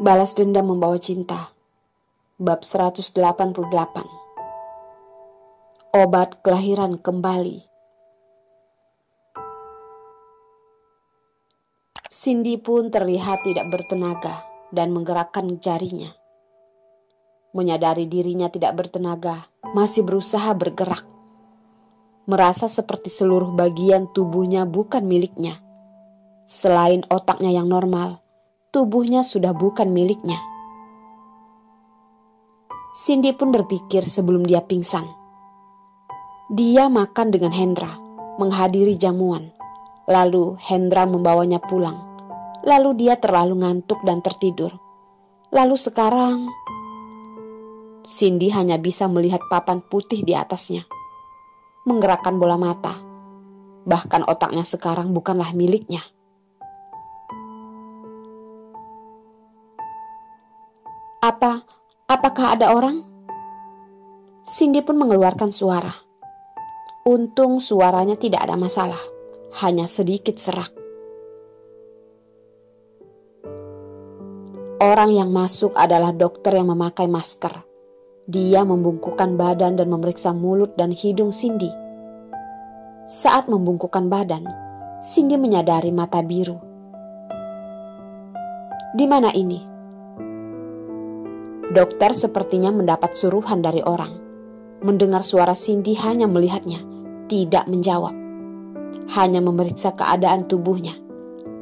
Balas dendam membawa cinta. Bab 188. Obat kelahiran kembali. Cindy pun terlihat tidak bertenaga dan menggerakkan jarinya. Menyadari dirinya tidak bertenaga, masih berusaha bergerak. Merasa seperti seluruh bagian tubuhnya bukan miliknya. Selain otaknya yang normal, tubuhnya sudah bukan miliknya. Cindy pun berpikir sebelum dia pingsan. Dia makan dengan Hendra, menghadiri jamuan. Lalu Hendra membawanya pulang. Lalu dia terlalu ngantuk dan tertidur. Lalu sekarang Cindy hanya bisa melihat papan putih di atasnya. Menggerakkan bola mata. Bahkan otaknya sekarang bukanlah miliknya. Apakah ada orang? Cindy pun mengeluarkan suara. Untung suaranya tidak ada masalah, hanya sedikit serak. Orang yang masuk adalah dokter yang memakai masker. Dia membungkukkan badan dan memeriksa mulut dan hidung Cindy. Saat membungkukkan badan, Cindy menyadari mata biru. Di mana ini? Dokter sepertinya mendapat suruhan dari orang. Mendengar suara Cindy hanya melihatnya, tidak menjawab. Hanya memeriksa keadaan tubuhnya,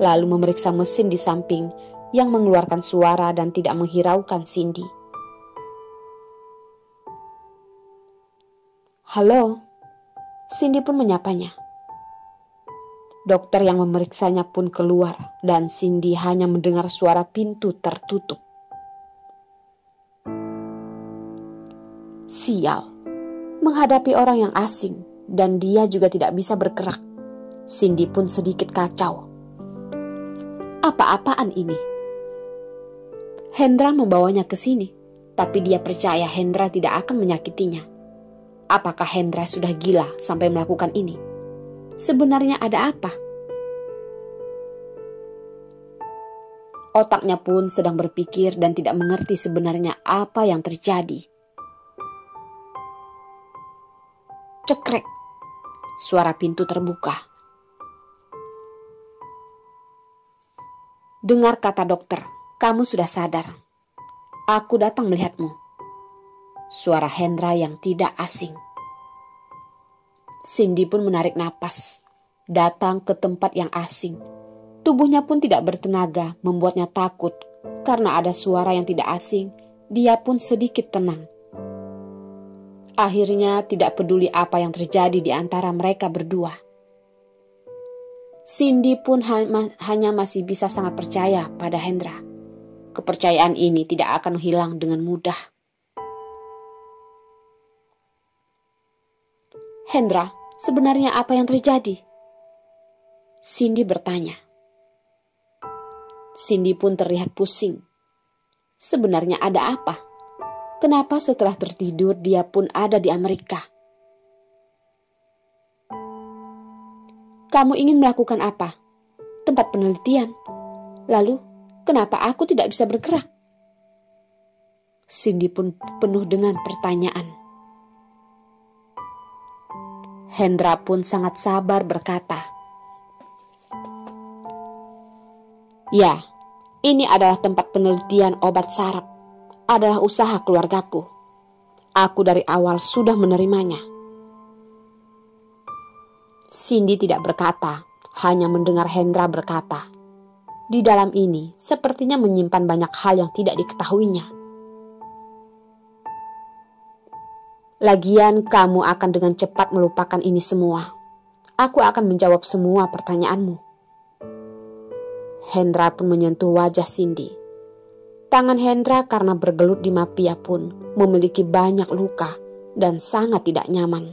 lalu memeriksa mesin di samping yang mengeluarkan suara dan tidak menghiraukan Cindy. Halo, Cindy pun menyapanya. Dokter yang memeriksanya pun keluar dan Cindy hanya mendengar suara pintu tertutup. Sial, menghadapi orang yang asing dan dia juga tidak bisa bergerak. Cindy pun sedikit kacau. Apa-apaan ini? Hendra membawanya ke sini, tapi dia percaya Hendra tidak akan menyakitinya. Apakah Hendra sudah gila sampai melakukan ini? Sebenarnya ada apa? Otaknya pun sedang berpikir dan tidak mengerti sebenarnya apa yang terjadi. Cekrek, suara pintu terbuka. Dengar kata dokter, kamu sudah sadar. Aku datang melihatmu. Suara Hendra yang tidak asing. Cindy pun menarik napas, datang ke tempat yang asing. Tubuhnya pun tidak bertenaga, membuatnya takut. Karena ada suara yang tidak asing, dia pun sedikit tenang. Akhirnya tidak peduli apa yang terjadi di antara mereka berdua. Cindy pun hanya masih bisa sangat percaya pada Hendra. Kepercayaan ini tidak akan hilang dengan mudah. Hendra, sebenarnya apa yang terjadi? Cindy bertanya. Cindy pun terlihat pusing. Sebenarnya ada apa? Kenapa setelah tertidur dia pun ada di Amerika? Kamu ingin melakukan apa? Tempat penelitian. Lalu, kenapa aku tidak bisa bergerak? Cindy pun penuh dengan pertanyaan. Hendra pun sangat sabar berkata, ya, ini adalah tempat penelitian obat saraf. Adalah usaha keluargaku. Aku dari awal sudah menerimanya. Cindy tidak berkata, hanya mendengar Hendra berkata. Di dalam ini sepertinya menyimpan banyak hal yang tidak diketahuinya. Lagian kamu akan dengan cepat melupakan ini semua. Aku akan menjawab semua pertanyaanmu. Hendra pun menyentuh wajah Cindy. Tangan Hendra karena bergelut di mapia pun memiliki banyak luka dan sangat tidak nyaman.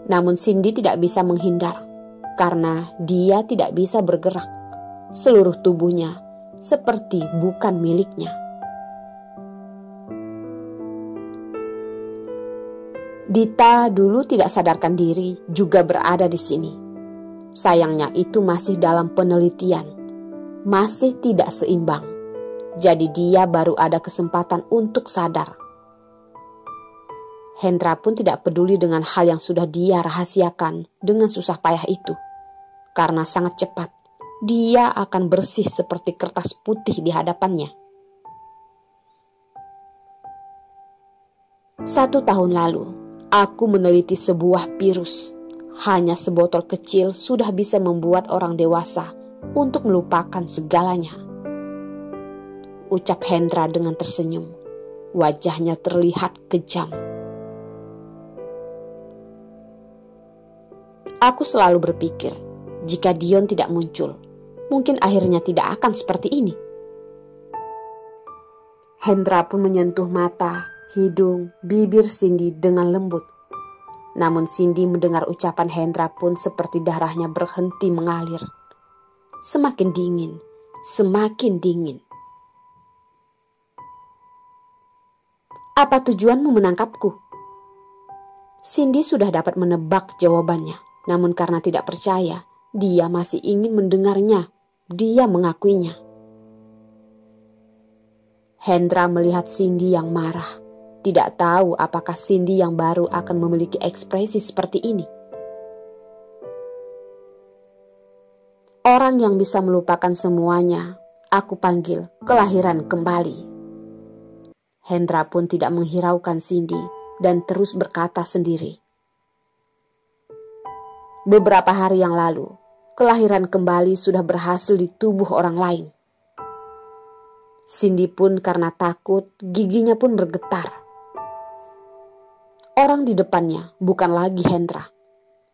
Namun Cindy tidak bisa menghindar karena dia tidak bisa bergerak. Seluruh tubuhnya seperti bukan miliknya. Dita dulu tidak sadarkan diri juga berada di sini. Sayangnya itu masih dalam penelitian. masih tidak seimbang. Jadi dia baru ada kesempatan untuk sadar. Hendra pun tidak peduli dengan hal yang sudah dia rahasiakan dengan susah payah itu. Karena sangat cepat, dia akan bersih seperti kertas putih di hadapannya. 1 tahun lalu, aku meneliti sebuah virus. Hanya sebotol kecil sudah bisa membuat orang dewasa untuk melupakan segalanya. Ucap Hendra dengan tersenyum. Wajahnya terlihat kejam. Aku selalu berpikir, jika Dion tidak muncul, mungkin akhirnya tidak akan seperti ini. Hendra pun menyentuh mata, hidung, bibir Cindy dengan lembut. Namun Cindy mendengar ucapan Hendra pun seperti darahnya berhenti mengalir. Semakin dingin, semakin dingin. Apa tujuanmu menangkapku? Cindy sudah dapat menebak jawabannya. Namun karena tidak percaya, dia masih ingin mendengarnya. Dia mengakuinya. Hendra melihat Cindy yang marah. Tidak tahu apakah Cindy yang baru akan memiliki ekspresi seperti ini. Orang yang bisa melupakan semuanya, aku panggil kelahiran kembali. Hendra pun tidak menghiraukan Cindy dan terus berkata sendiri. Beberapa hari yang lalu, kelahiran kembali sudah berhasil di tubuh orang lain. Cindy pun karena takut, giginya pun bergetar. Orang di depannya bukan lagi Hendra.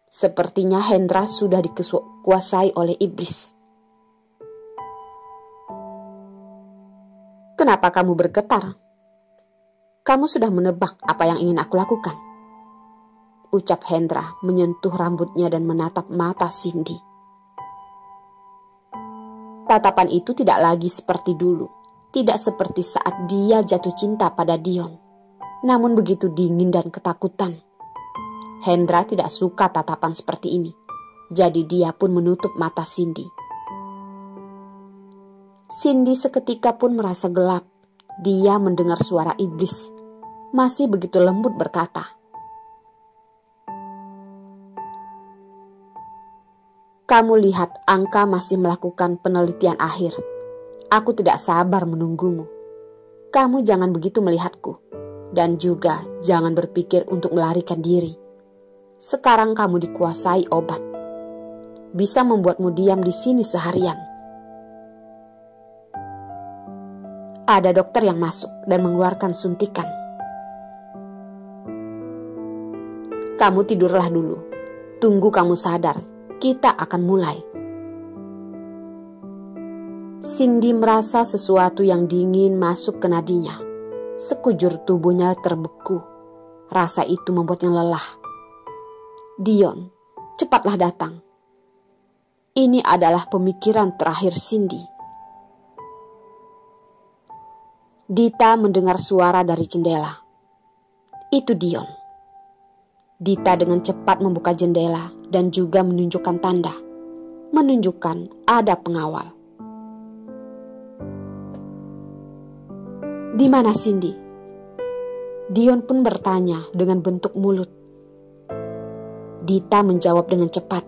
Sepertinya Hendra sudah dikuasai oleh iblis. Kenapa kamu bergetar? Kamu sudah menebak apa yang ingin aku lakukan? Ucap Hendra menyentuh rambutnya dan menatap mata Cindy. Tatapan itu tidak lagi seperti dulu. Tidak seperti saat dia jatuh cinta pada Dion. Namun begitu dingin dan ketakutan. Hendra tidak suka tatapan seperti ini. Jadi dia pun menutup mata Cindy. Cindy seketika pun merasa gelap. Dia mendengar suara iblis. Masih begitu lembut berkata, kamu lihat Angka masih melakukan penelitian akhir. Aku tidak sabar menunggumu. Kamu jangan begitu melihatku. Dan juga jangan berpikir untuk melarikan diri. Sekarang kamu dikuasai obat. Bisa membuatmu diam di sini seharian. Ada dokter yang masuk dan mengeluarkan suntikan. Kamu tidurlah dulu. Tunggu kamu sadar. Kita akan mulai. Cindy merasa sesuatu yang dingin masuk ke nadinya. Sekujur tubuhnya terbeku. Rasa itu membuatnya lelah. Dion, cepatlah datang. Ini adalah pemikiran terakhir Cindy. Dita mendengar suara dari jendela. Itu Dion. Dita dengan cepat membuka jendela dan juga menunjukkan tanda. Menunjukkan ada pengawal. Di mana Cindy? Dion pun bertanya dengan bentuk mulut. Dita menjawab dengan cepat.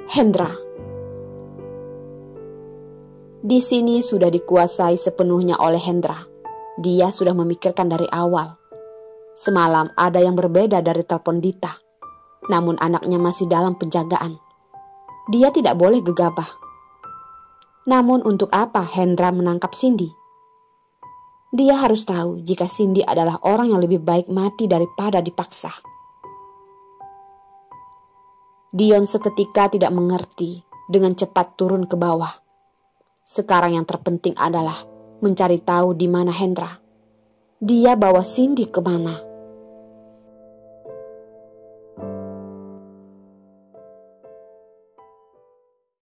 Hendra. Di sini sudah dikuasai sepenuhnya oleh Hendra. Dia sudah memikirkan dari awal. Semalam ada yang berbeda dari telepon Dita. Namun anaknya masih dalam penjagaan. Dia tidak boleh gegabah. Namun untuk apa Hendra menangkap Cindy? Dia harus tahu jika Cindy adalah orang yang lebih baik mati daripada dipaksa. Dion seketika tidak mengerti, dengan cepat turun ke bawah. Sekarang yang terpenting adalah mencari tahu di mana Hendra. Dia bawa Cindy kemana?